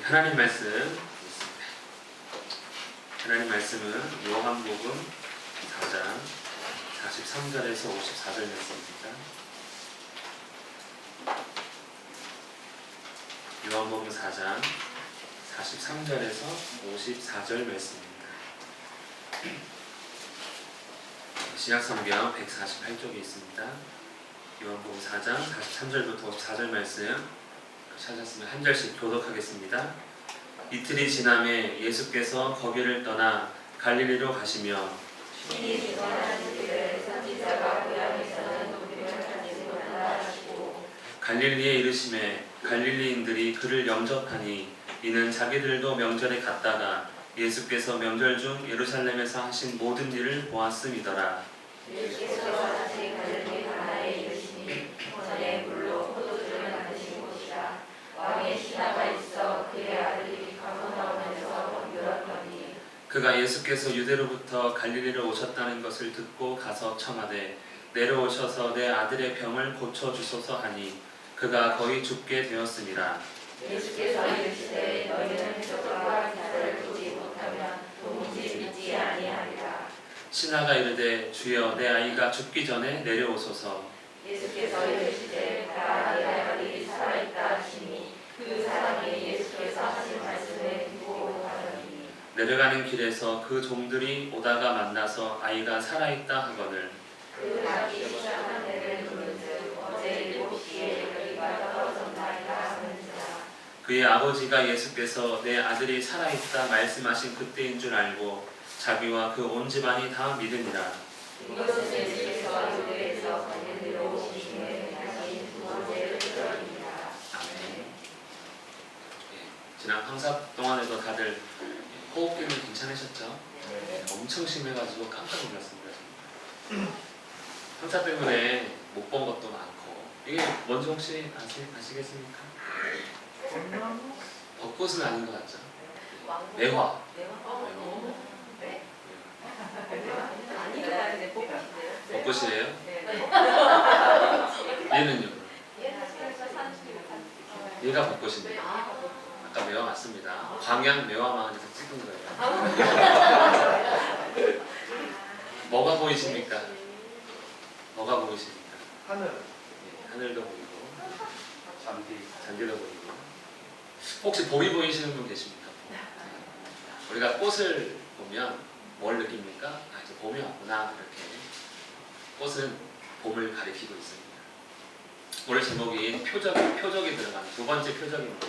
하나님 말씀 있습니다. 하나님 말씀은 요한복음 4장 43절에서 54절 말씀입니다. 요한복음 4장 43절에서 54절 말씀입니다. 신약성경 148쪽에 있습니다. 요한복음 4장 43절부터 54절 말씀 찾았으면 한 절씩 교독하겠습니다. 이틀이 지남에 예수께서 거기를 떠나 갈릴리로 가시며 신이 증언하는 길을 선지자가 고향에서는 우리를 찾지 못한다 하시고 갈릴리에 이르심에 갈릴리인들이 그를 영접하니 이는 자기들도 명절에 갔다가 예수께서 명절 중 예루살렘에서 하신 모든 일을 보았음이더라. 예수께서 다시 갈릴리 가나에 이르시니 전에 물로 포도주를 만드신 곳이라. 왕의 신하가 있어 그의 아들이 가버나움에서 물었더니 그가 예수께서 유대로부터 갈릴리로 오셨다는 것을 듣고 가서 청하되 내려오셔서 내 아들의 병을 고쳐주소서 하니 그가 거의 죽게 되었음이라. 예수께서 이르시되 너희는 표적과 기사를 보지 못하면 도무지 믿지 아니하리라. 신하가 이르되 주여 내 아이가 죽기 전에 내려오소서. 예수께서 이르시되 나 내 아들이 살아있다 하시니 그 사람이 예수께서 하신 말씀을 듣고 가더니 내려가는 길에서 그 종들이 오다가 만나서 아이가 살아있다 하거늘 그 자기 시작한 때를 부른즉 어제 7시에 여기가 떨어졌나이다 하는지라. 그의 아버지가 예수께서 내 아들이 살아있다 말씀하신 그때인 줄 알고 자기와 그 온 집안이 다 믿으니라. 이것은 예수께서 유대에서 갈릴리로 오시심에 하신 두 번째 표적입니다. 아멘. 지난 황사 동안에도 다들 호흡기는 괜찮으셨죠? 엄청 심해가지고 깜짝 놀랐습니다. 황사 때문에 못 본 것도 많고 이게 뭔지 혹시 아시겠습니까? 벚꽃은 아닌 것 같죠? 매화. 벚꽃이에요? 얘는요? 얘가 벚꽃입니다. 아까 매화 맞습니다. 광양 매화마을에서 찍은 거예요. 뭐가 보이십니까? 뭐가 보이십니까? 하늘, 하늘도 보이고 잔디도 보이고. 혹시 봄이 보이시는 분 계십니까? 우리가 꽃을 보면 뭘 느낍니까? 아, 이제 봄이 왔구나. 이렇게 꽃은 봄을 가리키고 있습니다. 오늘 제목이 표적이 들어가는 두 번째 표적인데,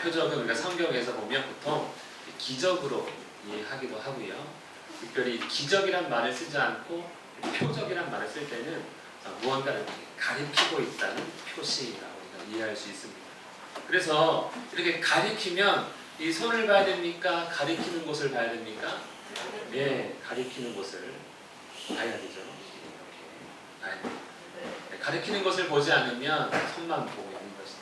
표적은 우리가 성경에서 보면 보통 기적으로 이해하기도 하고요. 특별히 기적이란 말을 쓰지 않고 표적이란 말을 쓸 때는 무언가를 가리키고 있다는 표시라고 우리가 이해할 수 있습니다. 그래서 이렇게 가리키면 이 손을 봐야 됩니까? 가리키는 곳을 봐야 됩니까? 예, 가리키는 곳을 봐야 되죠. 이렇게 봐야 됩니다. 가리키는 것을 보지 않으면 손만 보고 있는 것이죠.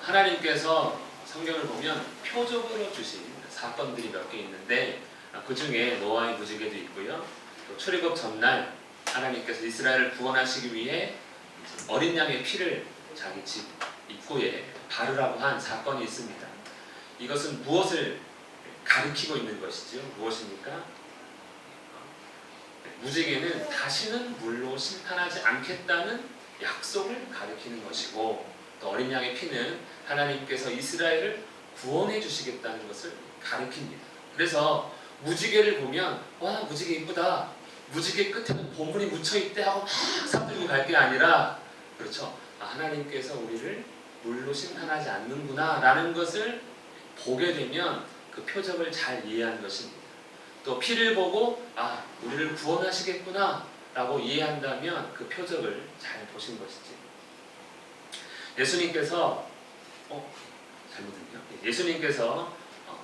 하나님께서 성경을 보면 표적으로 주신 사건들이 몇 개 있는데 그 중에 노아의 무지개도 있고요. 또 출애굽 전날 하나님께서 이스라엘을 구원하시기 위해 어린 양의 피를 자기 집 입구에 바르라고 한 사건이 있습니다. 이것은 무엇을 가리키고 있는 것이죠? 무엇입니까? 무지개는 다시는 물로 심판하지 않겠다는 약속을 가리키는 것이고, 또 어린 양의 피는 하나님께서 이스라엘을 구원해 주시겠다는 것을 가리킵니다. 그래서 무지개를 보면 와, 무지개 이쁘다, 무지개 끝에는 보물이 묻혀있대 하고 막 사들고 갈 게 아니라, 그렇죠, 하나님께서 우리를 물로 심판하지 않는구나 라는 것을 보게 되면 그 표적을 잘 이해한 것입니다. 또 피를 보고 우리를 구원하시겠구나 라고 이해한다면 그 표적을 잘 보신 것이지. 예수님께서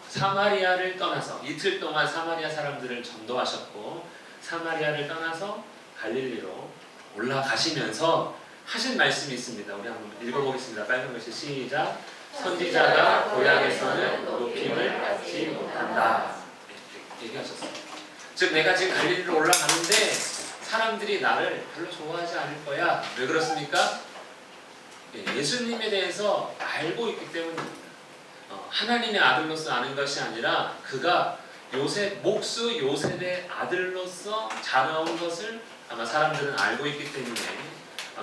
사마리아를 떠나서 이틀 동안 사마리아 사람들을 전도하셨고, 사마리아를 떠나서 갈릴리로 올라가시면서 하신 말씀이 있습니다. 우리 한번 읽어보겠습니다. 빨간 글씨 시작. 선지자가 고향에서는 높임을 받지 못한다. 얘기하셨어요. 즉 내가 지금 갈릴리로 올라가는데 사람들이 나를 별로 좋아하지 않을 거야. 왜 그렇습니까? 예수님에 대해서 알고 있기 때문입니다. 하나님의 아들로서 아는 것이 아니라 그가 목수 요셉의 아들로서 자라온 것을 아마 사람들은 알고 있기 때문에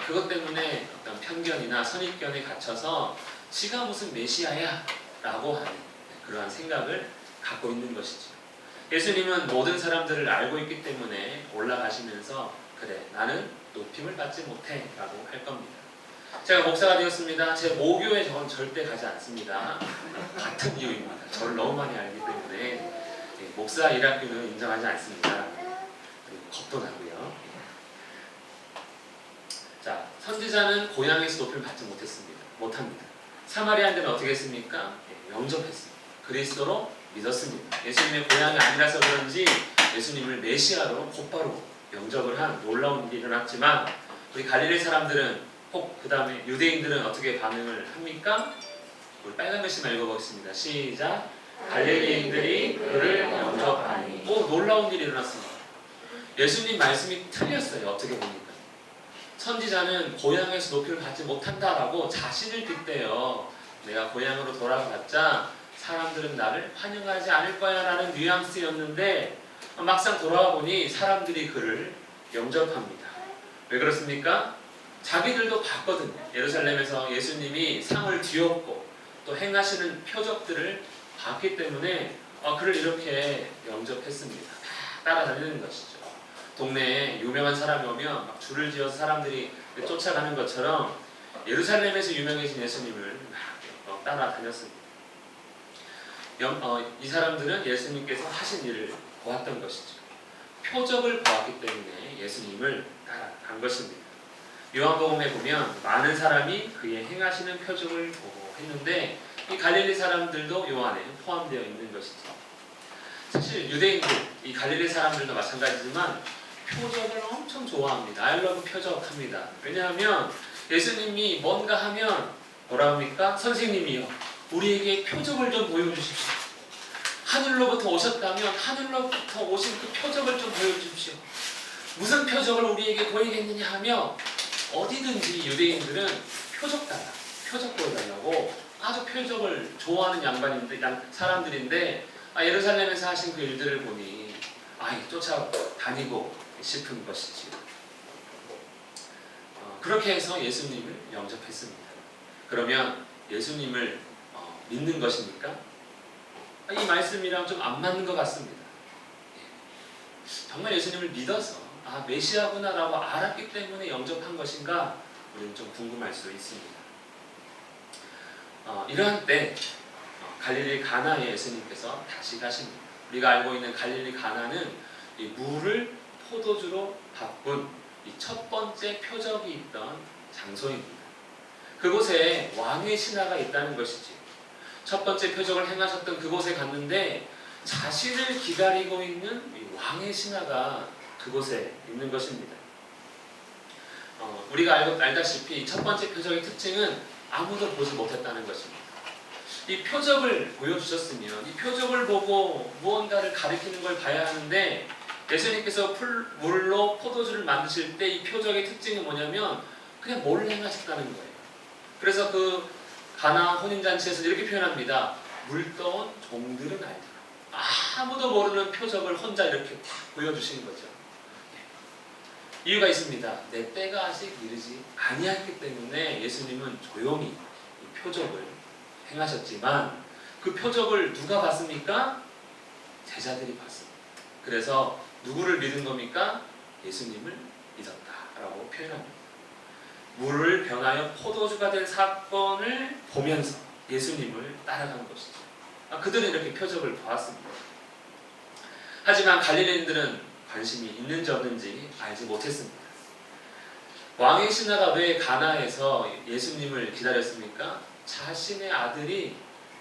그것 때문에 어떤 편견이나 선입견에 갇혀서 지가 무슨 메시아야 라고 하는 그러한 생각을 갖고 있는 것이죠. 예수님은 모든 사람들을 알고 있기 때문에 올라가시면서 그래 나는 높임을 받지 못해 라고 할 겁니다. 제가 목사가 되었습니다. 제 모교에 저는 절대 가지 않습니다. 같은 이유입니다. 저를 너무 많이 알기 때문에 목사 일학교는 인정하지 않습니다. 겁도 나고요. 자, 선지자는 고향에서 높임을 받지 못합니다. 사마리아인들은 어떻게 했습니까? 영접했습니다. 그리스도로 믿었습니다. 예수님의 고향이 아니라서 그런지 예수님을 메시아로 곧바로 영접을 한 놀라운 일이 일어났지만 우리 갈릴리 사람들은 그 다음에 유대인들은 어떻게 반응을 합니까? 우리 빨간 글씨만 읽어보겠습니다. 시작. 갈릴리인들이 그를 영접하니. 놀라운 일이 일어났습니다. 예수님 말씀이 틀렸어요. 어떻게 보니까. 선지자는 고향에서 높임을 받지 못한다라고 자신을 빗대요. 내가 고향으로 돌아갔자 사람들은 나를 환영하지 않을 거야 라는 뉘앙스였는데 막상 돌아와 보니 사람들이 그를 영접합니다. 왜 그렇습니까? 자기들도 봤거든요. 예루살렘에서 예수님이 상을 뒤엎고 또 행하시는 표적들을 봤기 때문에 그를 이렇게 영접했습니다. 다 따라다니는 것이죠. 동네에 유명한 사람이 오면 막 줄을 지어서 사람들이 쫓아가는 것처럼 예루살렘에서 유명해진 예수님을 막 따라다녔습니다. 이 사람들은 예수님께서 하신 일을 보았던 것이죠. 표적을 보았기 때문에 예수님을 따라간 것입니다. 요한복음에 보면 많은 사람이 그의 행하시는 표적을 보고 했는데 이 갈릴리 사람들도 요 안에 포함되어 있는 것이죠. 사실 유대인들, 이 갈릴리 사람들도 마찬가지지만 표적을 엄청 좋아합니다. I love 표적합니다. 왜냐하면 예수님이 뭔가 하면 뭐라 합니까? 선생님이요, 우리에게 표적을 좀 보여주십시오. 하늘로부터 오셨다면 하늘로부터 오신 그 표적을 좀 보여주십시오. 무슨 표적을 우리에게 보이겠느냐 하며 어디든지 유대인들은 표적 달라, 표적 보여달라고 아주 표적을 좋아하는 사람들인데 예루살렘에서 하신 그 일들을 보니 쫓아다니고 싶은 것이지요. 그렇게 해서 예수님을 영접했습니다. 그러면 예수님을 믿는 것입니까? 이 말씀이랑 좀 안 맞는 것 같습니다. 정말 예수님을 믿어서 메시아구나라고 알았기 때문에 영접한 것인가? 우리는 좀 궁금할 수 있습니다. 이러한 때 갈릴리 가나에 예수님께서 다시 가십니다. 우리가 알고 있는 갈릴리 가나는 이 물을 포도주로 바꾼 이 첫 번째 표적이 있던 장소입니다. 그곳에 왕의 신하가 있다는 것이지. 첫 번째 표적을 행하셨던 그곳에 갔는데 자신을 기다리고 있는 이 왕의 신하가 그곳에 있는 것입니다. 우리가 알다시피 첫 번째 표적의 특징은 아무도 보지 못했다는 것입니다. 이 표적을 보여주셨으면 이 표적을 보고 무언가를 가리키는 걸 봐야 하는데 예수님께서 물로 포도주를 만드실 때 이 표적의 특징이 뭐냐면 그냥 몰래 행하셨다는 거예요. 그래서 그 가나 혼인잔치에서 이렇게 표현합니다. 물떠온 종들은 알더라. 아무도 모르는 표적을 혼자 이렇게 탁 보여주신 거죠. 이유가 있습니다. 내 때가 아직 이르지 아니했기 때문에 예수님은 조용히 이 표적을 행하셨지만 그 표적을 누가 봤습니까? 제자들이 봤습니다. 그래서 누구를 믿은 겁니까? 예수님을 믿었다라고 표현합니다. 물을 변하여 포도주가 된 사건을 보면서 예수님을 따라간 것이죠. 그들은 이렇게 표적을 보았습니다. 하지만 갈릴리인들은 관심이 있는지 없는지 알지 못했습니다. 왕의 신하가 왜 가나에서 예수님을 기다렸습니까? 자신의 아들이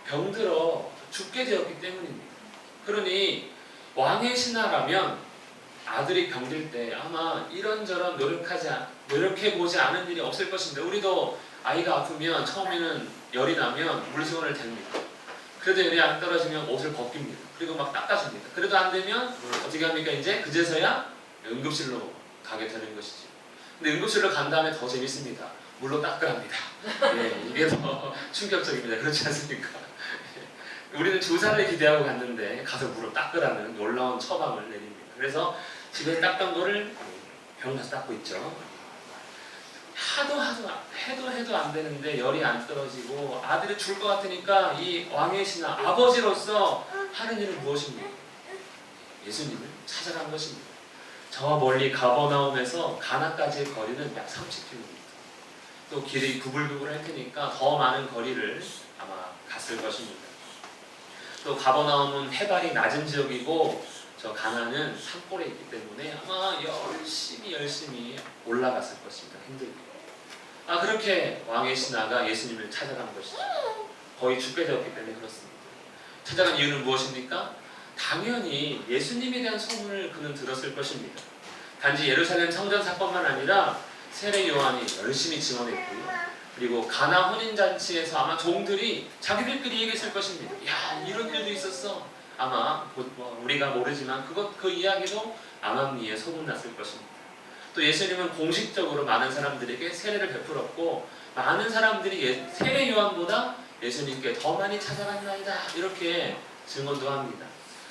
병들어 죽게 되었기 때문입니다. 그러니 왕의 신하라면 아들이 병들 때 아마 이런저런 노력해보지 않은 일이 없을 것인데 우리도 아이가 아프면 처음에는 열이 나면 물수건을 댑니다. 그래도 열이 안 떨어지면 옷을 벗깁니다. 그리고 막 닦아줍니다. 그래도 안 되면 어떻게 합니까? 이제 그제서야 응급실로 가게 되는 것이죠. 근데 응급실로 간 다음에 더 재밌습니다. 물로 닦으랍니다. 이게 더 충격적입니다. 그렇지 않습니까? 우리는 주사를 기대하고 갔는데 가서 무릎 닦으라는 놀라운 처방을 내립니다. 그래서 집에서 닦던 거를 병원 가서 닦고 있죠. 해도 안 되는데 열이 안 떨어지고 아들이 죽을 것 같으니까 이 왕의 신하 아버지로서 하는 일은 무엇입니까? 예수님을 찾아간 것입니다. 저 멀리 가버나움에서 가나까지의 거리는 약 30km. 또 길이 구불구불할 테니까 더 많은 거리를 아마 갔을 것입니다. 또 가버나움은 해발이 낮은 지역이고 저 가나는 산골에 있기 때문에 아마 열심히 올라갔을 것입니다. 힘들게. 그렇게 왕의 신하가 예수님을 찾아간 것이죠. 거의 죽게 되었기 때문에 그렇습니다. 찾아간 이유는 무엇입니까? 당연히 예수님에 대한 소문을 그는 들었을 것입니다. 단지 예루살렘 성전 사건만 아니라 세례 요한이 열심히 증언했고요. 그리고 가나 혼인잔치에서 아마 종들이 자기들끼리 얘기했을 것입니다. 야, 이런 일도 있었어. 아마 우리가 모르지만 그 이야기도 암암리에 소문났을 것입니다. 또 예수님은 공식적으로 많은 사람들에게 세례를 베풀었고 많은 사람들이 세례 요한보다 예수님께 더 많이 찾아갔나이다 이렇게 증언도 합니다.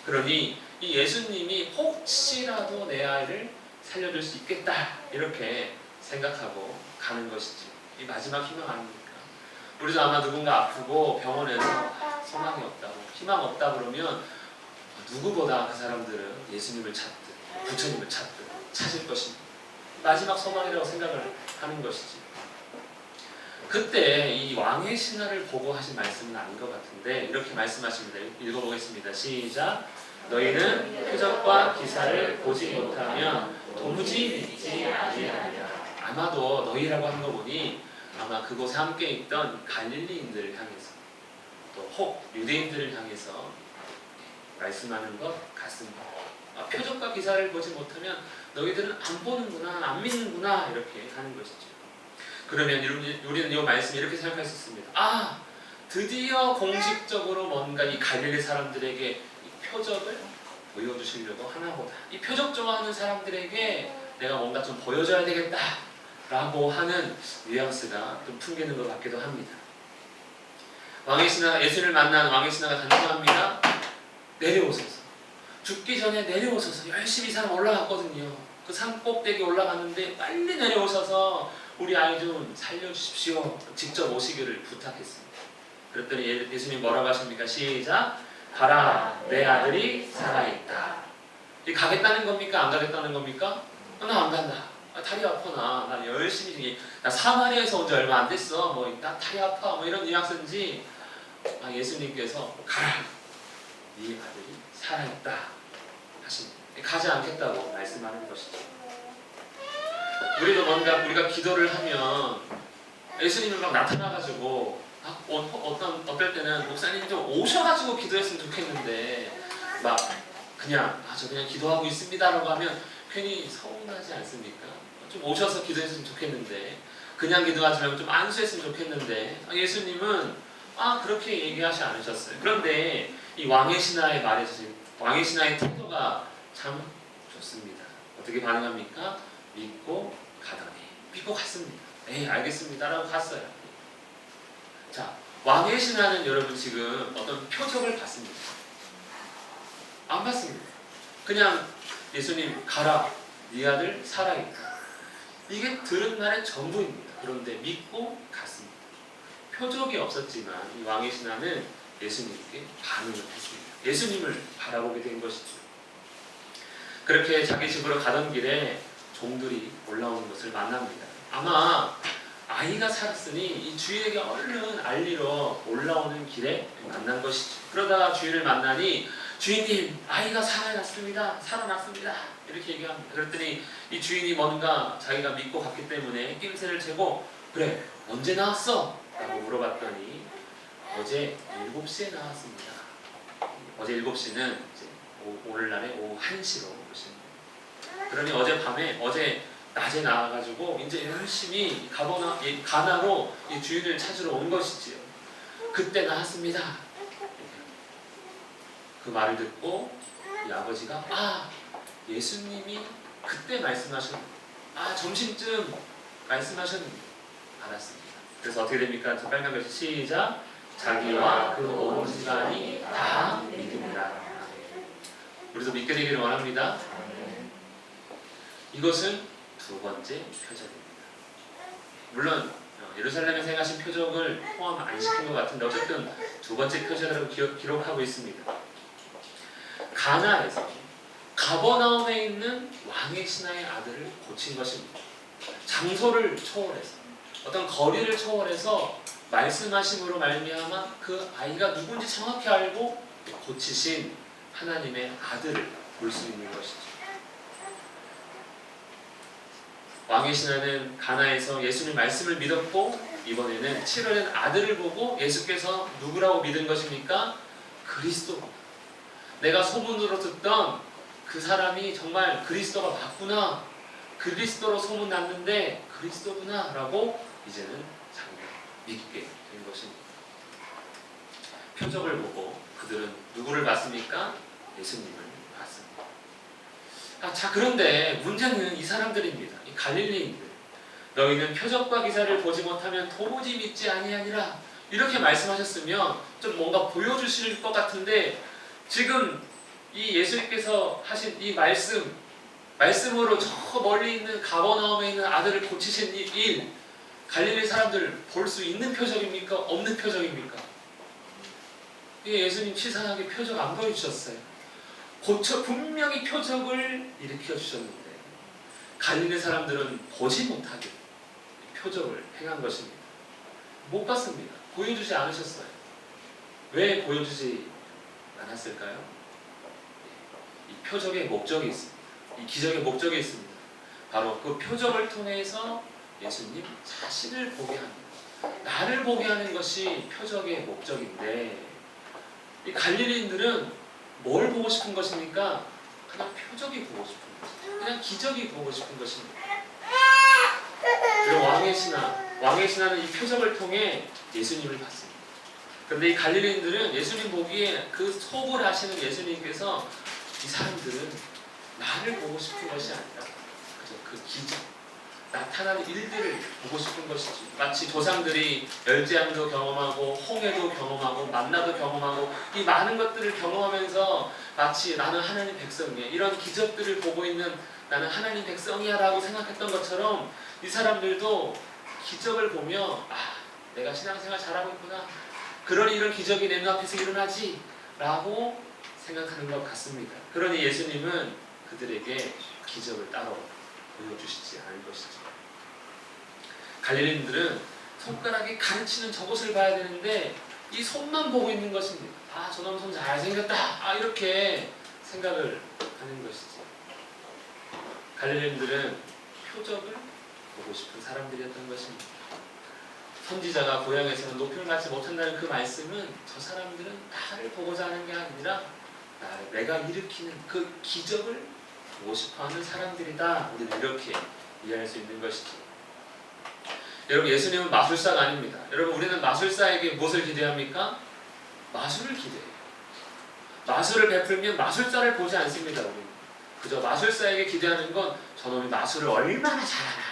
그러니 이 예수님이 혹시라도 내 아이를 살려줄 수 있겠다 이렇게 생각하고 가는 것이지. 이 마지막 희망 아닙니까? 우리도 아마 누군가 아프고 병원에서 소망이 없다고 희망 없다 그러면 누구보다 그 사람들은 예수님을 찾든 부처님을 찾든 찾을 것입니다. 마지막 소망이라고 생각을 하는 것이지. 그때 이 왕의 신하를 보고 하신 말씀은 아닌 것 같은데 이렇게 말씀하십니다. 읽어보겠습니다. 시작. 너희는 표적과 기사를 보지 못하면 도무지 믿지 아니하리라. 아마도 너희라고 하는 거 보니 아마 그곳에 함께 있던 갈릴리인들을 향해서 또 혹 유대인들을 향해서 말씀하는 것 같습니다. 표적과 기사를 보지 못하면 너희들은 안 보는구나, 안 믿는구나 이렇게 하는 것이죠. 그러면 우리는 이 말씀 이렇게 생각할 수 있습니다. 드디어 공식적으로 뭔가 이 갈릴리 사람들에게 이 표적을 보여주시려고 하나보다 이 표적 좋아하는 사람들에게 내가 뭔가 좀 보여줘야 되겠다 라고 하는 뉘앙스가 좀 풍기는 것 같기도 합니다. 왕의 신하, 예수를 만난 왕의 신하가 간청합니다. 내려오소서. 죽기 전에 내려오셔서 열심히 산 올라갔거든요. 그 산 꼭대기 올라갔는데 빨리 내려오셔서 우리 아이 좀 살려주십시오. 직접 오시기를 부탁했습니다. 그랬더니 예수님 뭐라고 하십니까? 시작. 가라, 내 아들이 살아있다. 가겠다는 겁니까? 안 가겠다는 겁니까? 나 안 간다. 다리 아파 나 열심히 나 사마리아에서 온 지 얼마 안 됐어. 나 다리 아파 이런 뉘앙스인지 예수님께서 가라, 네 아들이 살아있다 하십니다. 가지 않겠다고 말씀하는 것이죠. 우리도 뭔가 우리가 기도를 하면 예수님이 막 나타나가지고 어떨 때는 목사님 좀 오셔가지고 기도했으면 좋겠는데 막 그냥 저 그냥 기도하고 있습니다라고 하면 괜히 서운하지 않습니까? 좀 오셔서 기도했으면 좋겠는데 그냥 기도하지 말고 좀 안수했으면 좋겠는데 예수님은 그렇게 얘기하지 않으셨어요. 그런데 이 왕의 신하의 말에서 왕의 신하의 태도가 참 좋습니다. 어떻게 반응합니까? 믿고 가더니 믿고 갔습니다. 알겠습니다 라고 갔어요. 자, 왕의 신하는 여러분 지금 어떤 표적을 봤습니다. 안 봤습니다. 그냥 예수님 가라, 네 아들 살아있다. 이게 들은 말의 전부입니다. 그런데 믿고 갔습니다. 표적이 없었지만 이 왕의 신하는 예수님께 반응을 했습니다. 예수님을 바라보게 된 것이죠. 그렇게 자기 집으로 가던 길에 종들이 올라오는 것을 만납니다. 아마 아이가 살았으니 이 주인에게 얼른 알리러 올라오는 길에 만난 것이죠. 그러다가 주인을 만나니 주인님, 아이가 살아났습니다. 이렇게 얘기합니다. 그랬더니 이 주인이 뭔가 자기가 믿고 갔기 때문에 낌새를 채고 그래, 언제 나왔어? 라고 물어봤더니 어제 7시에 나왔습니다. 어제 7시는 이제 오늘날의 오후 1시로 보십니다. 그러니 어제 낮에 나와가지고 이제 열심히 가나로 이 주인을 찾으러 온 것이지요. 그때 나왔습니다. 그 말을 듣고 이 아버지가 예수님이 그때 점심쯤 말씀하셨는데 알았습니다. 그래서 어떻게 됩니까? 저 빨간 글씨 시작. 자기와 그 온 집안이 다 믿음이라. 우리도 믿게 되기를 원합니다. 이것은 두 번째 표적입니다. 물론 예루살렘에서 행하신 표적을 포함 안 시킨 것 같은데 어쨌든 두 번째 표적이라고 기록하고 있습니다. 가나에서 가버나움에 있는 왕의 신하의 아들을 고친 것입니다. 장소를 초월해서 어떤 거리를 초월해서 말씀하심으로 말미암아 그 아이가 누군지 정확히 알고 고치신 하나님의 아들을 볼 수 있는 것이죠. 왕의 신하는 가나에서 예수님 말씀을 믿었고 이번에는 7월엔 아들을 보고 예수께서 누구라고 믿은 것입니까? 그리스도. 내가 소문으로 듣던 그 사람이 정말 그리스도가 맞구나. 그리스도로 소문났는데 그리스도구나 라고 이제는 자기가 믿게 된 것입니다. 표적을 보고 그들은 누구를 봤습니까? 예수님을 봤습니다. 자, 그런데 문제는 이 사람들입니다. 이 갈릴리인들. 너희는 표적과 기사를 보지 못하면 도무지 믿지 아니하니라. 이렇게 말씀하셨으면 좀 뭔가 보여주실 것 같은데 지금 이 예수님께서 하신 이 말씀으로 저 멀리 있는 가버나움에 있는 아들을 고치신 이 일, 갈릴리 사람들 볼 수 있는 표적입니까? 없는 표적입니까? 예수님 치사하게 표적 안 보여주셨어요. 분명히 표적을 일으켜 주셨는데 갈릴리 사람들은 보지 못하게 표적을 행한 것입니다. 못 봤습니다. 보여주지 않으셨어요. 왜 보여주지 않았을까요? 이 표적의 목적이 있습니다. 이 기적의 목적이 있습니다. 바로 그 표적을 통해서 예수님 자신을 보게 합니다. 나를 보게 하는 것이 표적의 목적인데 이 갈릴리인들은 뭘 보고 싶은 것입니까? 그냥 표적이 보고 싶은 것입니다. 그냥 기적이 보고 싶은 것입니다. 그리고 왕의 신하는 이 표적을 통해 예수님을 봤습니다. 그런데 이 갈릴리인들은 예수님 보기에 그 속을 아시는 예수님께서 이 사람들은 나를 보고 싶은 것이 아니라 그저 그 기적, 나타나는 일들을 보고 싶은 것이지. 마치 조상들이 열재앙도 경험하고 홍해도 경험하고 만나도 경험하고 이 많은 것들을 경험하면서 마치 나는 하나님 백성이야, 이런 기적들을 보고 있는 나는 하나님 백성이야 라고 생각했던 것처럼 이 사람들도 기적을 보며 내가 신앙생활 잘하고 있구나, 그러니 이런 기적이 내 눈앞에서 일어나지 라고 생각하는 것 같습니다. 그러니 예수님은 그들에게 기적을 따로 보여주시지 않을 것이죠. 갈릴리인들은 손가락이 가르치는 저것을 봐야 되는데 이 손만 보고 있는 것입니다. 저놈 손 잘생겼다, 이렇게 생각을 하는 것이죠. 갈릴리인들은 표적을 보고 싶은 사람들이었던 것입니다. 선지자가 고향에서는 높임을 받지 못한다는 그 말씀은 저 사람들은 나를 보고자 하는 게 아니라 내가 일으키는 그 기적을 보고 싶어하는 사람들이다. 우리는 이렇게 이해할 수 있는 것이죠. 여러분, 예수님은 마술사가 아닙니다. 여러분, 우리는 마술사에게 무엇을 기대합니까? 마술을 기대해요. 마술을 베풀면 마술사를 보지 않습니다. 우리는 그저 마술사에게 기대하는 건 저놈이 마술을 얼마나 잘하나,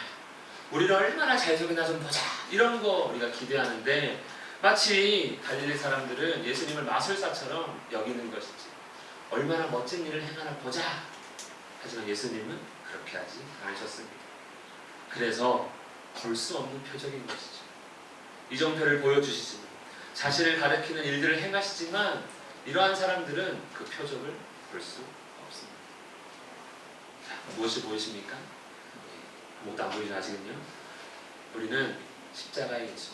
우리를 얼마나 잘 속이나 좀 보자, 이런 거 우리가 기대하는데 마치 갈릴리 사람들은 예수님을 마술사처럼 여기는 것이지 얼마나 멋진 일을 행하나 보자. 하지만 예수님은 그렇게 하지 않으셨습니다. 그래서 볼 수 없는 표적인 것이죠. 이정표를 보여주시지만 자신을 가리키는 일들을 행하시지만 이러한 사람들은 그 표적을 볼 수 없습니다. 무엇이 보이십니까? 아무것도 안 보이죠 아직은요. 우리는 십자가의 예수,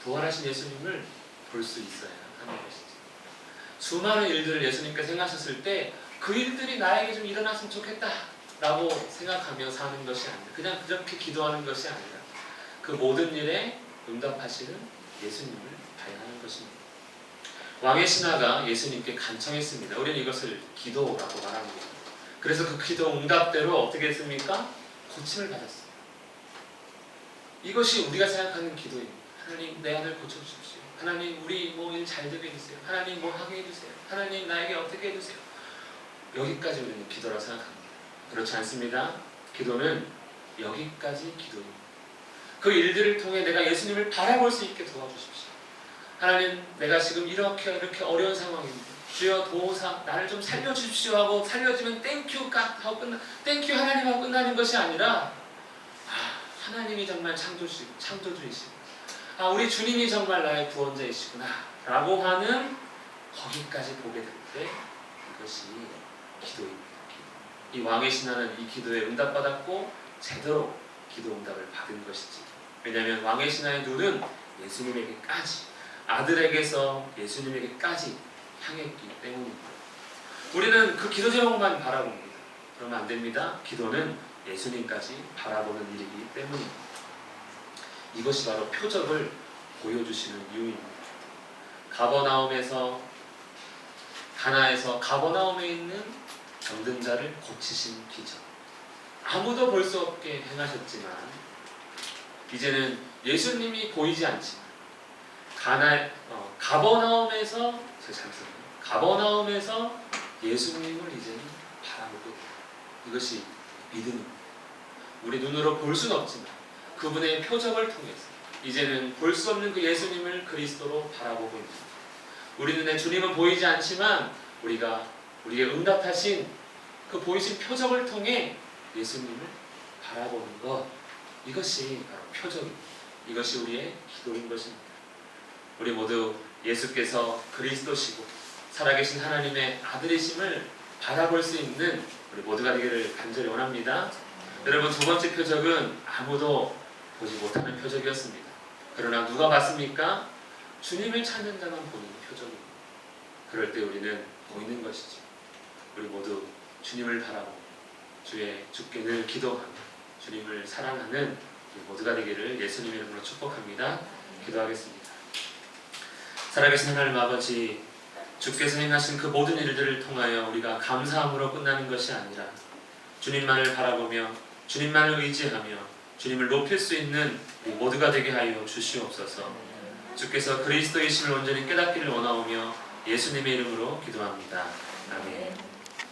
부활하신 예수님을 볼 수 있어야 하는 것이죠. 수많은 일들을 예수님께서 행하셨을 때 그 일들이 나에게 좀 일어났으면 좋겠다 라고 생각하며 사는 것이 아니라, 그냥 그렇게 기도하는 것이 아니라 그 모든 일에 응답하시는 예수님을 봐야 하는 것입니다. 왕의 신하가 예수님께 간청했습니다. 우리는 이것을 기도라고 말합니다. 그래서 그 기도 응답대로 어떻게 했습니까? 고침을 받았어요. 이것이 우리가 생각하는 기도입니다. 하나님, 내 아들 고쳐주십시오. 하나님, 우리 일 잘 되게 해주세요. 하나님, 하게 해주세요. 하나님, 나에게 어떻게 해주세요. 여기까지 우리는 기도라고 생각합니다. 그렇지 않습니다. 기도는 여기까지 기도입니다. 그 일들을 통해 내가 예수님을 바라볼 수 있게 도와주십시오. 하나님, 내가 지금 이렇게 어려운 상황인데 주여 도우사 나를 좀 살려주십시오 하고 살려주면 땡큐 하고 땡큐 하나님 하고 끝나는 것이 아니라 하나님이 정말 창조주이시고 우리 주님이 정말 나의 구원자이시구나 라고 하는 거기까지 보게 될 때 이것이 기도입니다. 이 왕의 신하는 이 기도에 응답받았고 제대로 기도 응답을 받은 것이지. 왜냐하면 왕의 신하의 눈은 예수님에게까지, 아들에게서 예수님에게까지 향했기 때문입니다. 우리는 그 기도 제목만 바라봅니다. 그러면 안 됩니다. 기도는 예수님까지 바라보는 일이기 때문입니다. 이것이 바로 표적을 보여주시는 이유입니다. 가나에서 가버나움에 있는 병든 자를 고치신 기적. 아무도 볼 수 없게 행하셨지만 이제는 예수님이 보이지 않지만 가버나움에서 예수님을 이제는 바라보게 됩니다. 이것이 믿음입니다. 우리 눈으로 볼 수는 없지만 그분의 표적을 통해서 이제는 볼 수 없는 그 예수님을 그리스도로 바라보고 있습니다. 우리 눈에 주님은 보이지 않지만 우리에게 응답하신 그 보이신 표적을 통해 예수님을 바라보는 것, 이것이 바로 표적입니다. 이것이 우리의 기도인 것입니다. 우리 모두 예수께서 그리스도시고 살아계신 하나님의 아들이심을 바라볼 수 있는 우리 모두가 되기를 간절히 원합니다. 여러분, 두 번째 표적은 아무도 보지 못하는 표적이었습니다. 그러나 누가 봤습니까? 주님을 찾는 자만 보는 표적입니다. 그럴 때 우리는 보이는 것이죠. 우리 모두 주님을 바라보고 주께 늘 기도하며 주님을 사랑하는 우리 모두가 되기를 예수님의 이름으로 축복합니다. 기도하겠습니다. 살아계신 하나님 아버지, 주께서 행하신 그 모든 일들을 통하여 우리가 감사함으로 끝나는 것이 아니라 주님만을 바라보며 주님만을 의지하며 주님을 높일 수 있는 우리 모두가 되게 하여 주시옵소서. 주께서 그리스도이심을 온전히 깨닫기를 원하오며 예수님의 이름으로 기도합니다. 아멘.